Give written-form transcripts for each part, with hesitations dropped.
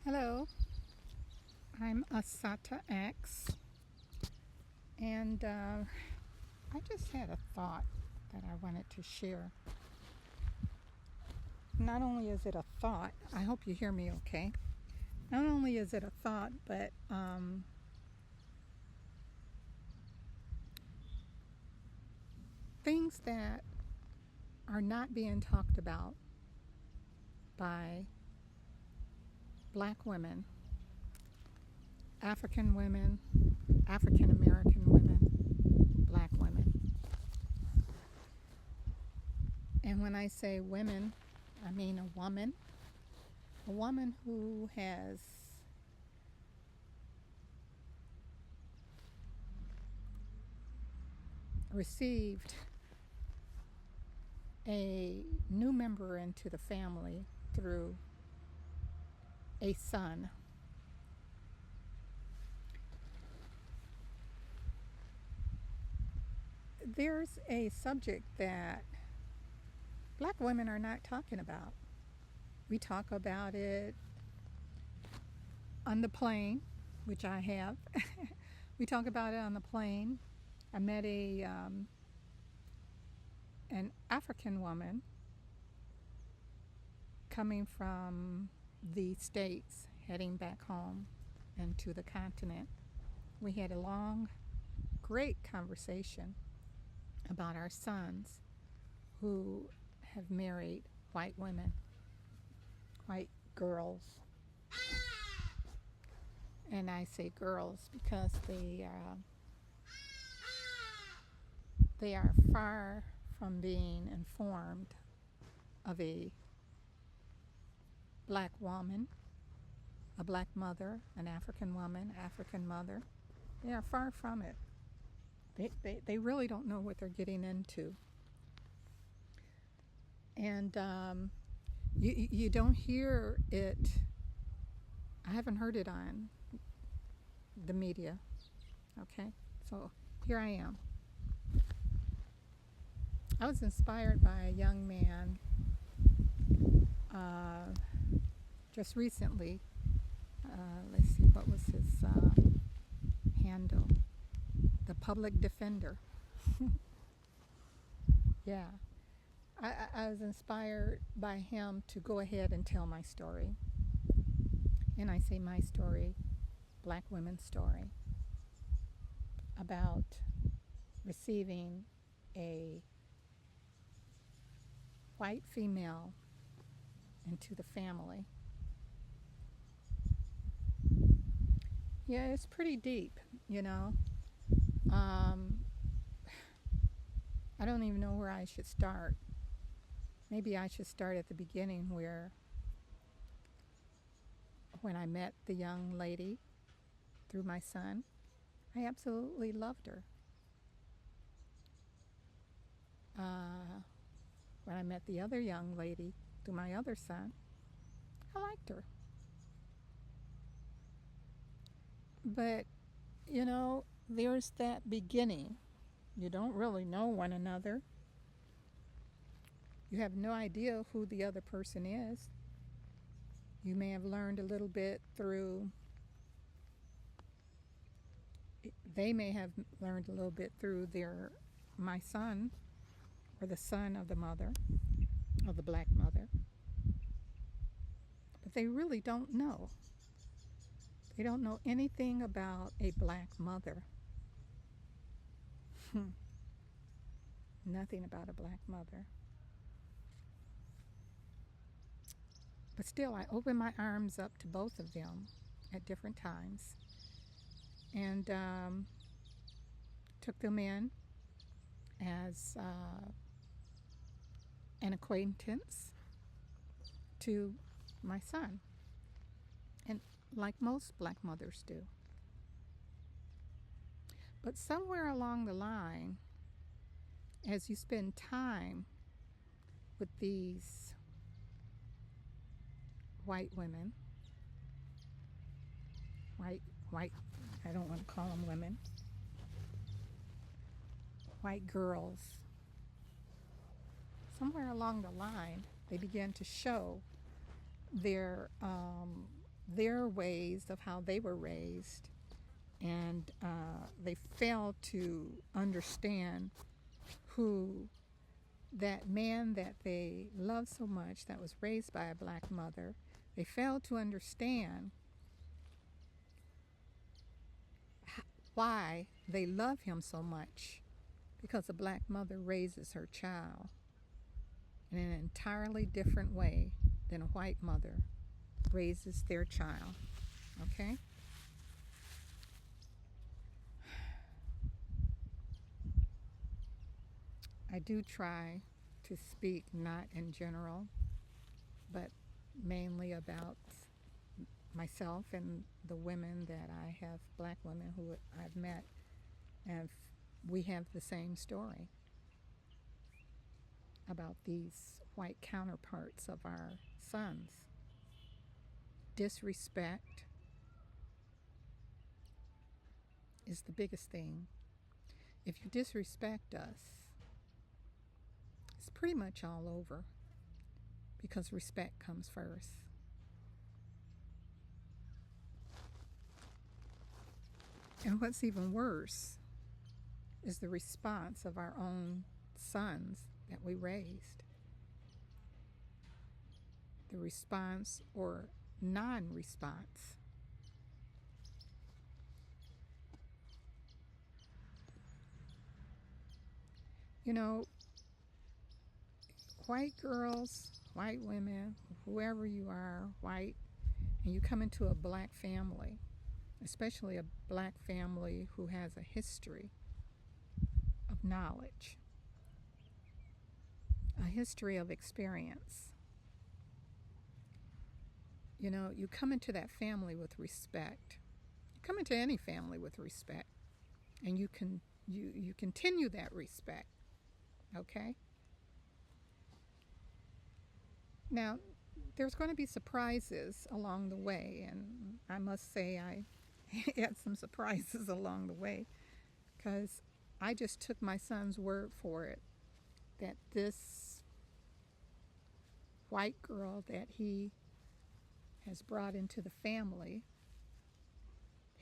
Hello, I'm Asata X, and I just had a thought that I wanted to share. Not only is it a thought, I hope you hear me okay. Not only is it a thought, but things that are not being talked about by black women, African women, African American women, black women. And when I say women, I mean a woman who has received a new member into the family through a son. There's a subject that black women are not talking about. We talk about it on the plane, which I have. We talk about it on the plane. I met an African woman coming from the States, heading back home and to the continent. We had a long, great conversation about our sons who have married white women, white girls. And I say girls because they are far from being informed of a black woman, a black mother, an African woman, African mother. They are far from it. They really don't know what they're getting into. And you don't hear it. I haven't heard it on the media. Okay, so here I am. I was inspired by a young man just recently. Let's see, what was his handle? The Public Defender. Yeah. I was inspired by him to go ahead and tell my story. And I say my story, black women's story, about receiving a white female into the family. Yeah, it's pretty deep, you know. I don't even know where I should start. Maybe I should start at the beginning where when I met the young lady through my son, I absolutely loved her. When I met the other young lady through my other son, I liked her. But, you know, there's that beginning. You don't really know one another. You have no idea who the other person is. You may have learned a little bit through, they may have learned a little bit through my son, or the son of the mother, of the black mother. But they really don't know. They don't know anything about a black mother. Nothing about a black mother. But still, I opened my arms up to both of them at different times and took them in as an acquaintance to my son, and like most black mothers do. But somewhere along the line, as you spend time with these white women, white, I don't want to call them women, white girls, somewhere along the line, they began to show their their ways of how they were raised, and they failed to understand who that man that they loved so much, that was raised by a black mother, they failed to understand why they love him so much, because a black mother raises her child in an entirely different way than a white mother raises their child. Okay? I do try to speak not in general, but mainly about myself and the women that I have, black women who I've met, and we have the same story about these white counterparts of our sons. Disrespect is the biggest thing. If you disrespect us, it's pretty much all over, because respect comes first. And what's even worse is the response of our own sons that we raised. The response or non-response. You know, white girls, white women, whoever you are, white, and you come into a black family, especially a black family who has a history of knowledge, a history of experience. You know, you come into that family with respect. You come into any family with respect, and you continue that respect. Okay? Now, there's going to be surprises along the way, and I must say I had some surprises along the way, because I just took my son's word for it that this white girl that he has brought into the family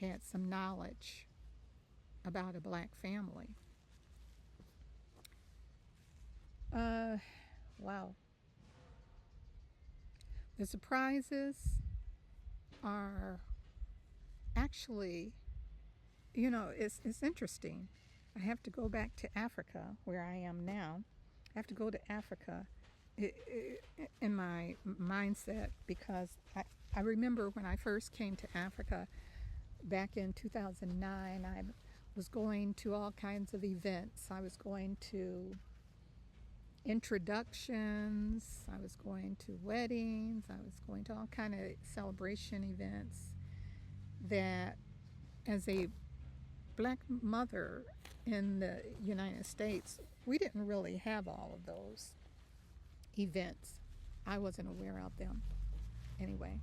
had some knowledge about a black family. Wow. The surprises are actually, you know, it's interesting. I have to go back to Africa, where I am now. I have to go to Africa in my mindset, because I remember when I first came to Africa back in 2009, I was going to all kinds of events. I was going to introductions, I was going to weddings, I was going to all kind of celebration events that, as a black mother in the United States, we didn't really have all of those events. I wasn't aware of them anyway.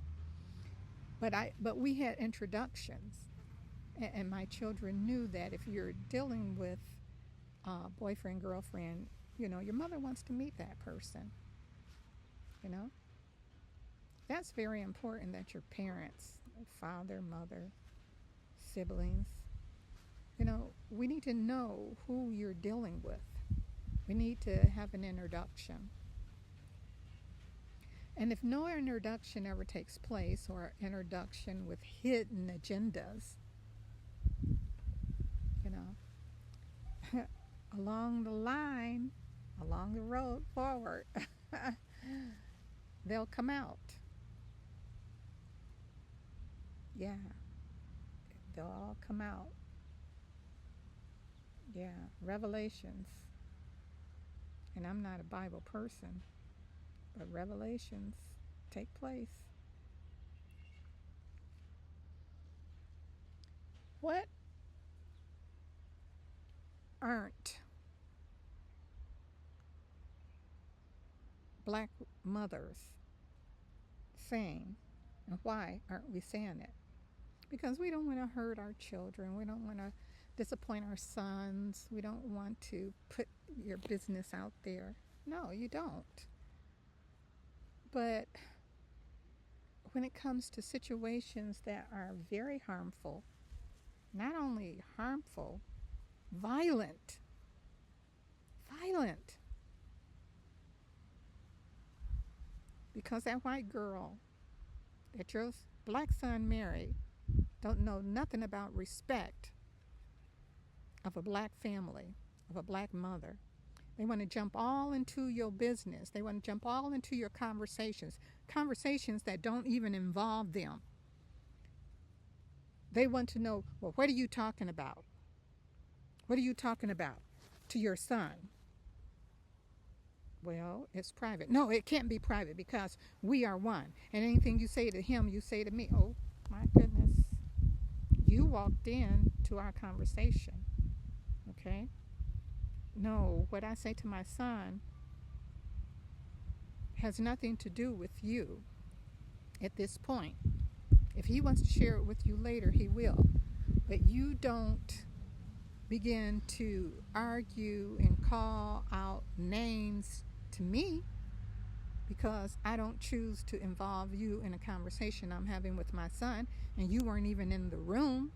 But we had introductions, and my children knew that if you're dealing with boyfriend, girlfriend, you know, your mother wants to meet that person. You know, that's very important, that your parents, father, mother, siblings, you know, we need to know who you're dealing with. We need to have an introduction. And if no introduction ever takes place, or introduction with hidden agendas, you know, along the line, along the road forward, they'll come out. Yeah, they'll all come out. Yeah, Revelations. And I'm not a Bible person, but Revelations take place. What aren't black mothers saying, and why aren't we saying it? Because we don't want to hurt our children. We don't want to disappoint our sons. We don't want to put your business out there. No, you don't. But when it comes to situations that are very harmful, not only harmful, violent, violent, because that white girl that your black son married don't know nothing about respect of a black family, of a black mother. They want to jump all into your business. They want to jump all into your conversations that don't even involve them. They want to know, well, what are you talking about? What are you talking about to your son? Well, it's private. No, it can't be private because we are one. And anything you say to him, you say to me. Oh, my goodness. You walked in to our conversation. Okay? No, what I say to my son has nothing to do with you at this point. If he wants to share it with you later, he will. But you don't begin to argue and call out names to me because I don't choose to involve you in a conversation I'm having with my son, and you weren't even in the room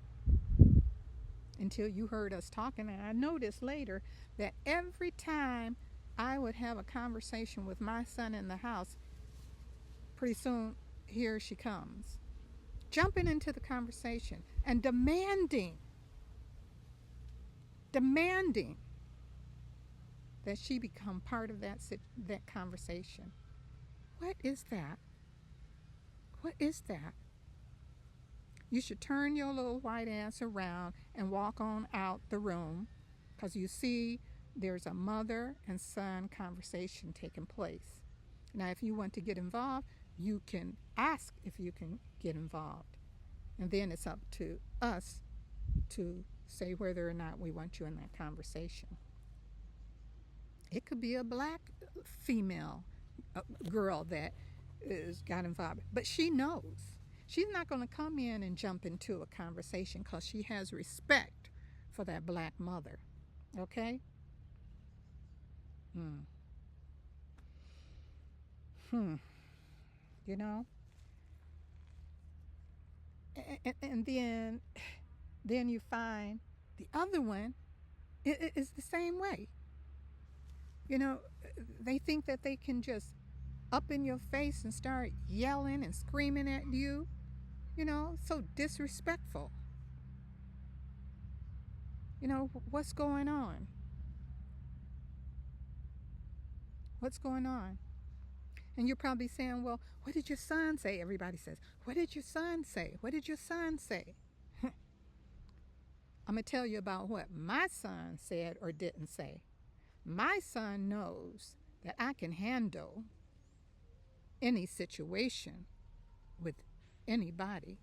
until you heard us talking. And I noticed later that every time I would have a conversation with my son in the house, pretty soon here she comes, jumping into the conversation and demanding that she become part of that conversation. What is that? What is that? You should turn your little white ass around and walk on out the room, because you see there's a mother and son conversation taking place. Now, if you want to get involved, you can ask if you can get involved. And then it's up to us to say whether or not we want you in that conversation. It could be a black female girl that got involved, but she knows. She's not going to come in and jump into a conversation because she has respect for that black mother. Okay? You know? And then you find the other one is the same way. You know, they think that they can just up in your face and start yelling and screaming at you. You know, so disrespectful. You know, what's going on? What's going on? And you're probably saying, well, what did your son say? Everybody says, what did your son say? What did your son say? I'm going to tell you about what my son said or didn't say. My son knows that I can handle any situation with anybody.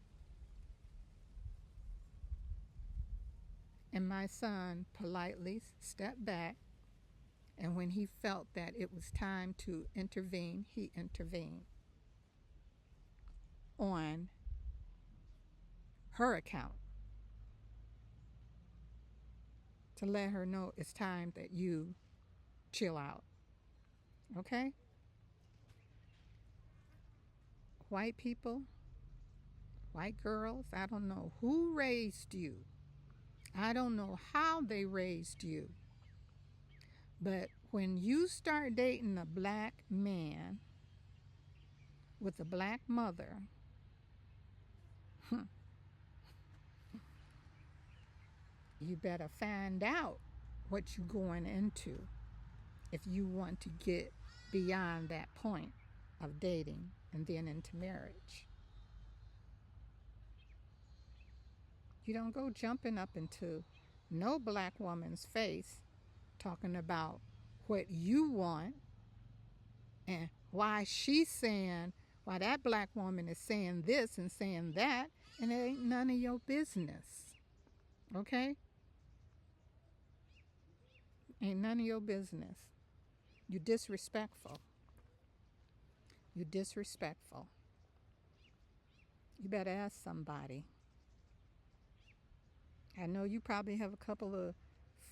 And my son politely stepped back, and when he felt that it was time to intervene, he intervened on her account to let her know it's time that you chill out. Okay? White people, white girls, I don't know who raised you. I don't know how they raised you. But when you start dating a black man with a black mother, you better find out what you're going into if you want to get beyond that point of dating and then into marriage. You don't go jumping up into no black woman's face talking about what you want and why that black woman is saying this and saying that, and it ain't none of your business. Okay? Ain't none of your business. You're disrespectful. You're disrespectful. You better ask somebody. I know you probably have a couple of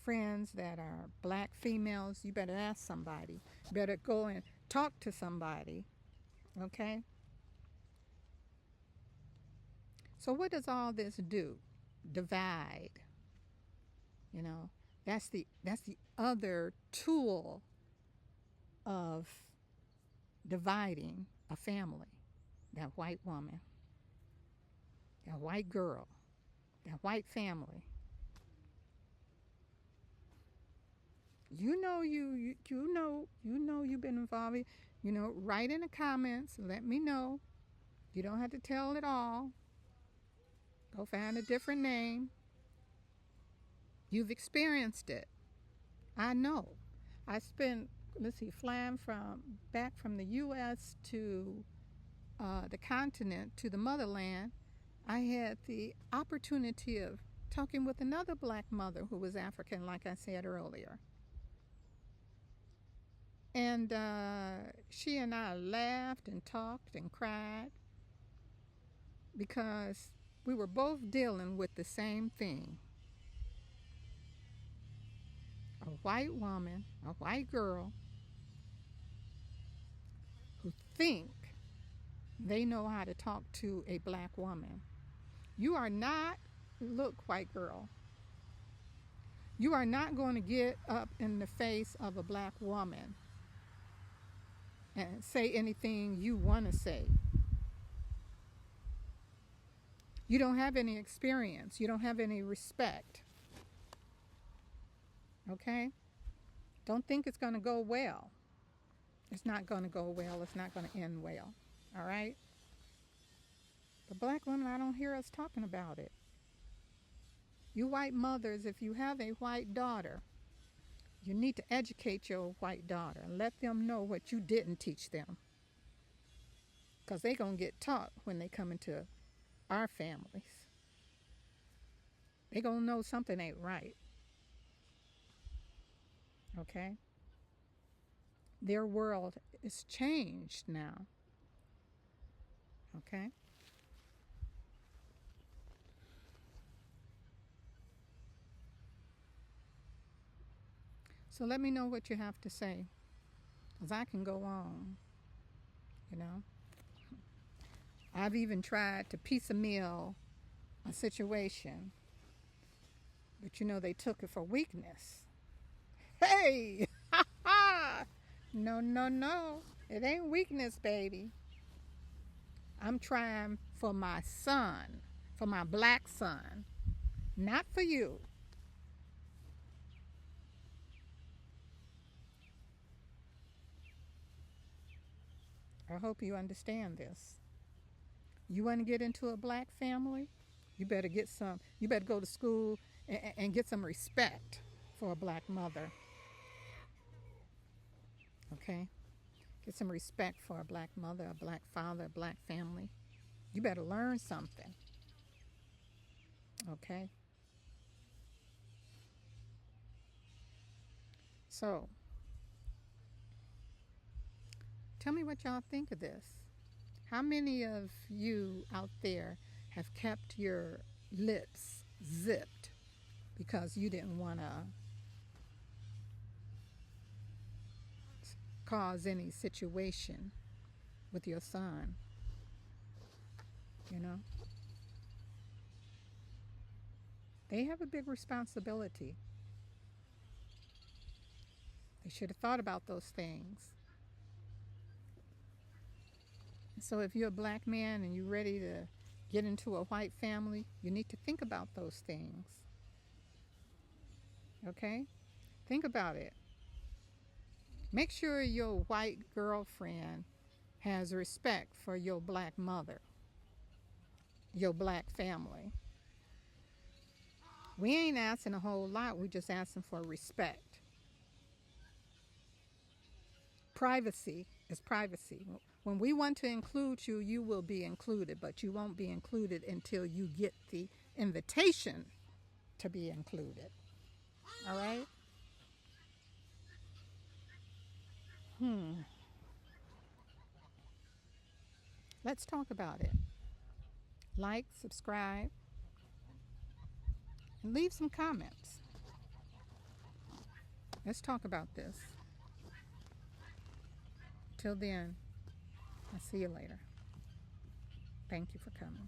friends that are black females. You better ask somebody. You better go and talk to somebody. Okay? So what does all this do? Divide. You know, that's the other tool of dividing a family. That white woman, that white girl, that white family. You know you've been involved. Write in the comments. Let me know. You don't have to tell it all. Go find a different name. You've experienced it. I know. I spent, let's see, flying back from the U.S. to the continent, to the motherland. I had the opportunity of talking with another black mother who was African, like I said earlier. And she and I laughed and talked and cried because we were both dealing with the same thing. A white woman, a white girl who think they know how to talk to a black woman. You are not, look, white girl, you are not going to get up in the face of a black woman and say anything you want to say. You don't have any experience. You don't have any respect. Okay? Don't think it's going to go well. It's not going to go well. It's not going to end well. All right? The black women, I don't hear us talking about it. You white mothers, if you have a white daughter, you need to educate your white daughter and let them know what you didn't teach them. Because they're going to get taught when they come into our families. They're going to know something ain't right. Okay? Their world is changed now. Okay? So let me know what you have to say, because I can go on, you know. I've even tried to piecemeal a situation, but they took it for weakness. Hey! No, no, no. It ain't weakness, baby. I'm trying for my son, for my black son, not for you. I hope you understand this. You want to get into a black family? You better go to school and get some respect for a black mother. Okay? Get some respect for a black mother, a black father, a black family. You better learn something. Okay? So, tell me what y'all think of this. How many of you out there have kept your lips zipped because you didn't want to cause any situation with your son? They have a big responsibility. They should have thought about those things. So if you're a black man and you're ready to get into a white family, you need to think about those things. Okay? Think about it. Make sure your white girlfriend has respect for your black mother, your black family. We ain't asking a whole lot. We're just asking for respect. Privacy is privacy. When we want to include you, you will be included, but you won't be included until you get the invitation to be included. All right? Let's talk about it. Like, subscribe, and leave some comments. Let's talk about this. Till then, I'll see you later. Thank you for coming.